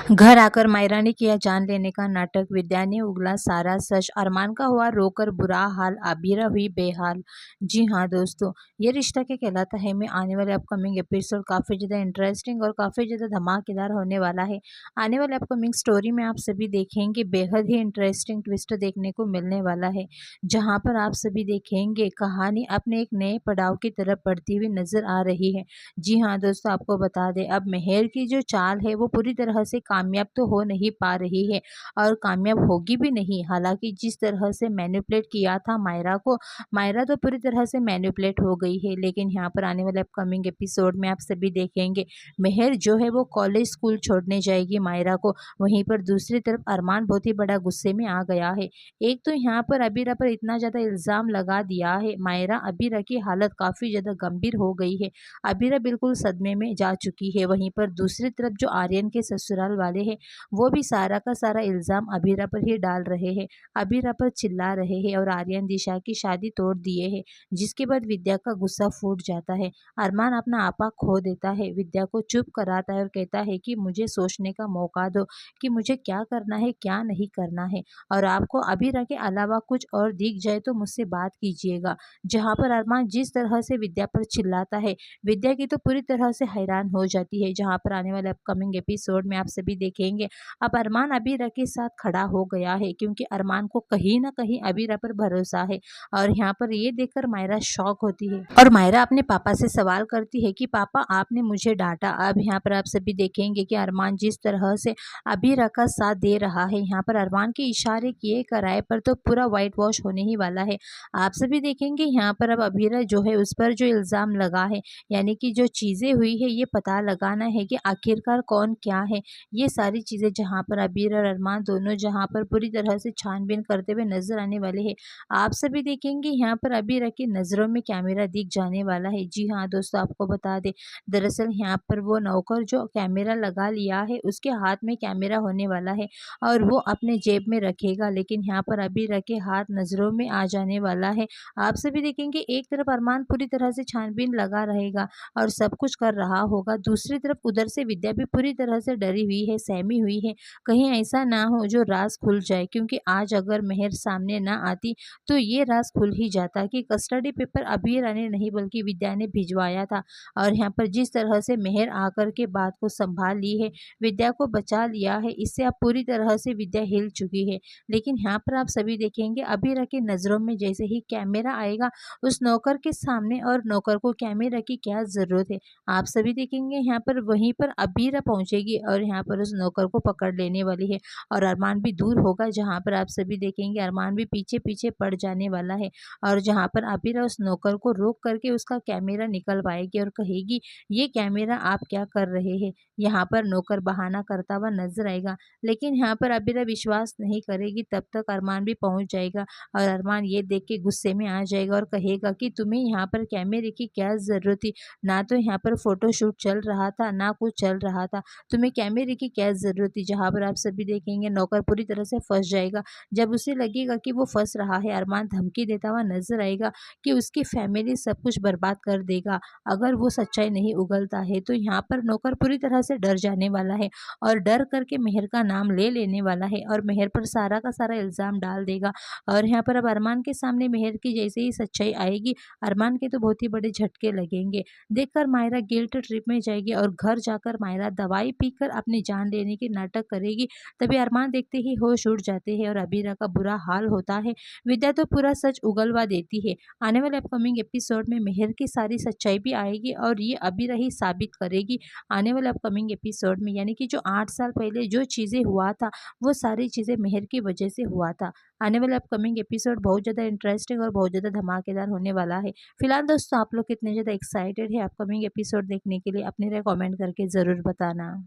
घर आकर मायरा ने किया जान लेने का नाटक। विद्या ने उगला सारा सच। अरमान का हुआ रोकर बुरा हाल। आबिरा हुई बेहाल। जी हाँ दोस्तों, ये रिश्ता क्या कहलाता है में आने वाले अपकमिंग एपिसोड काफ़ी ज़्यादा इंटरेस्टिंग और काफ़ी ज़्यादा धमाकेदार होने वाला है। आने वाले अपकमिंग स्टोरी में आप सभी देखेंगे बेहद ही इंटरेस्टिंग ट्विस्ट देखने को मिलने वाला है, जहाँ पर आप सभी देखेंगे कहानी अपने एक नए पड़ाव की तरफ बढ़ती हुई नजर आ रही है। जी हाँ दोस्तों, आपको बता दें अब मेहर की जो चाल है वो पूरी तरह से कामयाब तो हो नहीं पा रही है और कामयाब होगी भी नहीं। हालांकि जिस तरह से मैनिपुलेट किया था मायरा को, मायरा तो पूरी तरह से मैनिपुलेट हो गई है। लेकिन यहाँ पर आने वाले अपकमिंग एपिसोड में आप सभी देखेंगे मेहर जो है वो कॉलेज स्कूल छोड़ने जाएगी मायरा को। वहीं पर दूसरी तरफ अरमान बहुत ही बड़ा गुस्से में आ गया है। एक तो यहाँ पर अबीरा पर इतना ज़्यादा इल्ज़ाम लगा दिया है, मायरा अबीरा की हालत काफ़ी ज़्यादा गंभीर हो गई है। अबीरा बिल्कुल सदमे में जा चुकी है। वहीं पर दूसरी तरफ जो आर्यन के ससुराल वाले हैं वो भी सारा का सारा इल्ज़ाम अबीरा पर ही डाल रहे हैं, अबीरा पर चिल्ला रहे हैं और आर्यन दिशा की शादी तोड़ दिए हैं। जिसके बाद विद्या का गुस्सा फूट जाता है। अरमान अपना आपा खो देता है, विद्या को चुप कराता है और कहता है कि मुझे सोचने का मौका दो कि मुझे क्या करना है क्या नहीं करना है, और आपको अबीरा के अलावा कुछ और दिख जाए तो मुझसे बात कीजिएगा। जहाँ पर अरमान जिस तरह से विद्या पर चिल्लाता है, विद्या की तो पूरी तरह से हैरान हो जाती है। जहाँ पर आने वाले अपकमिंग एपिसोड में आप सभी देखेंगे अब अरमान अबीरा के साथ खड़ा हो गया है, क्योंकि अरमान को कहीं ना कहीं अबीरा पर भरोसा है। और यहाँ पर ये देखकर मायरा शॉक होती है और मायरा अपने पापा से सवाल करती है कि पापा आपने मुझे डांटा। अब यहाँ पर आप सभी देखेंगे कि अरमान जिस तरह से अबीरा का साथ दे रहा है, यहाँ पर अरमान के इशारे किए कराए पर तो पूरा वाइट वॉश होने ही वाला है। आप सभी देखेंगे यहाँ पर अब अबीरा जो है उस पर जो इल्ज़ाम लगा है, यानी कि जो चीज़ें हुई है ये पता लगाना है कि आखिरकार कौन क्या है। ये सारी चीज़ें जहाँ पर अबीर और अरमान दोनों जहाँ पर पूरी तरह से छानबीन करते हुए नजर आने वाले हैं। आप सभी देखेंगे यहाँ पर अबीर की नज़रों में कैमरा दिख जाने वाला है। जी हाँ दोस्तों, आपको बता दें दरअसल यहाँ पर वो नौकर जो कैमरा लगा लिया है उसके हाथ में कैमरा होने वाला है और वो अपने जेब में रखेगा। लेकिन यहाँ पर अबीर के हाथ नज़रों में आ जाने वाला है। आप सभी देखेंगे एक तरफ अरमान पूरी तरह से छानबीन लगा रहेगा और सब कुछ कर रहा होगा, दूसरी तरफ उधर से विद्या भी पूरी तरह से डरी हुई है, सहमी हुई है, कहीं ऐसा ना हो जो राज खुल जाए। क्योंकि आज अगर मेहर सामने ना आती तो ये राज खुल ही जाता कि कस्टडी पेपर अबीरा ने नहीं बल्कि विद्या ने भिजवाया था। और यहाँ पर जिस तरह से मेहर आकर के बात को संभाल ली है, विद्या को बचा लिया है, इससे अब पूरी तरह से विद्या हिल चुकी है। लेकिन यहाँ पर आप सभी देखेंगे अबीरा की नज़रों में जैसे ही कैमरा आएगा उस नौकर के सामने, और नौकर को कैमरा की क्या ज़रूरत है, आप सभी देखेंगे यहाँ पर वहीं पर अबीरा पहुँचेगी और यहाँ पर उस नौकर को पकड़ लेने वाली है। और अरमान भी दूर होगा, जहाँ पर आप सभी देखेंगे अरमान भी पीछे पीछे पड़ जाने वाला है। और जहाँ पर अबीरा उस नौकर को रोक करके उसका कैमरा निकलवाएगी और कहेगी ये कैमरा आप क्या कर रहे हैं। यहाँ पर नौकर बहाना करता हुआ नजर आएगा, लेकिन यहाँ पर अबीरा विश्वास नहीं करेगी। तब तक अरमान भी पहुँच जाएगा और अरमान ये देख के गुस्से में आ जाएगा और कहेगा कि तुम्हें यहाँ पर कैमरे की क्या ज़रूरत थी, ना तो यहाँ पर फोटोशूट चल रहा था ना कुछ चल रहा था, तुम्हें कैमरे की क्या ज़रूरत थी। जहाँ पर आप सभी देखेंगे नौकर पूरी तरह से फंस जाएगा। जब उसे लगेगा कि वो फंस रहा है, अरमान धमकी देता हुआ नजर आएगा कि उसकी फैमिली सब कुछ बर्बाद कर देगा अगर वो सच्चाई नहीं उगलता है। तो यहाँ पर नौकर पूरी तरह से डर जाने वाला है और डर करके मेहर का नाम ले लेने वाला है और मेहर पर सारा का सारा इल्ज़ाम डाल देगा। और यहाँ पर अब अरमान के सामने मेहर की जैसे ही सच्चाई आएगी, अरमान के तो बहुत ही बड़े झटके लगेंगे। देखकर मायरा गिल्ट ट्रिप में जाएगी और घर जाकर मायरा दवाई पीकर अपनी जान लेने की नाटक करेगी। तभी अरमान देखते ही होश उड़ जाते हैं और अबीरा का बुरा हाल होता है। विद्या तो पूरा सच उगलवा देती है। आने वाले अपकमिंग एपिसोड में मेहर की सारी सच्चाई भी आएगी और ये अबीरा ही साबित करेगी आने वाले अपकमिंग एपिसोड में, यानी कि जो 8 साल पहले जो चीज़ें हुआ था वो सारी चीज़ें मेहर की वजह से हुआ था। आने वाले अपकमिंग एपिसोड बहुत ज़्यादा इंटरेस्टिंग और बहुत ज़्यादा धमाकेदार होने वाला है। फिलहाल दोस्तों आप लोग कितने ज़्यादा एक्साइटेड है अपकमिंग एपिसोड देखने के लिए, अपनी राय कमेंट करके ज़रूर बताना।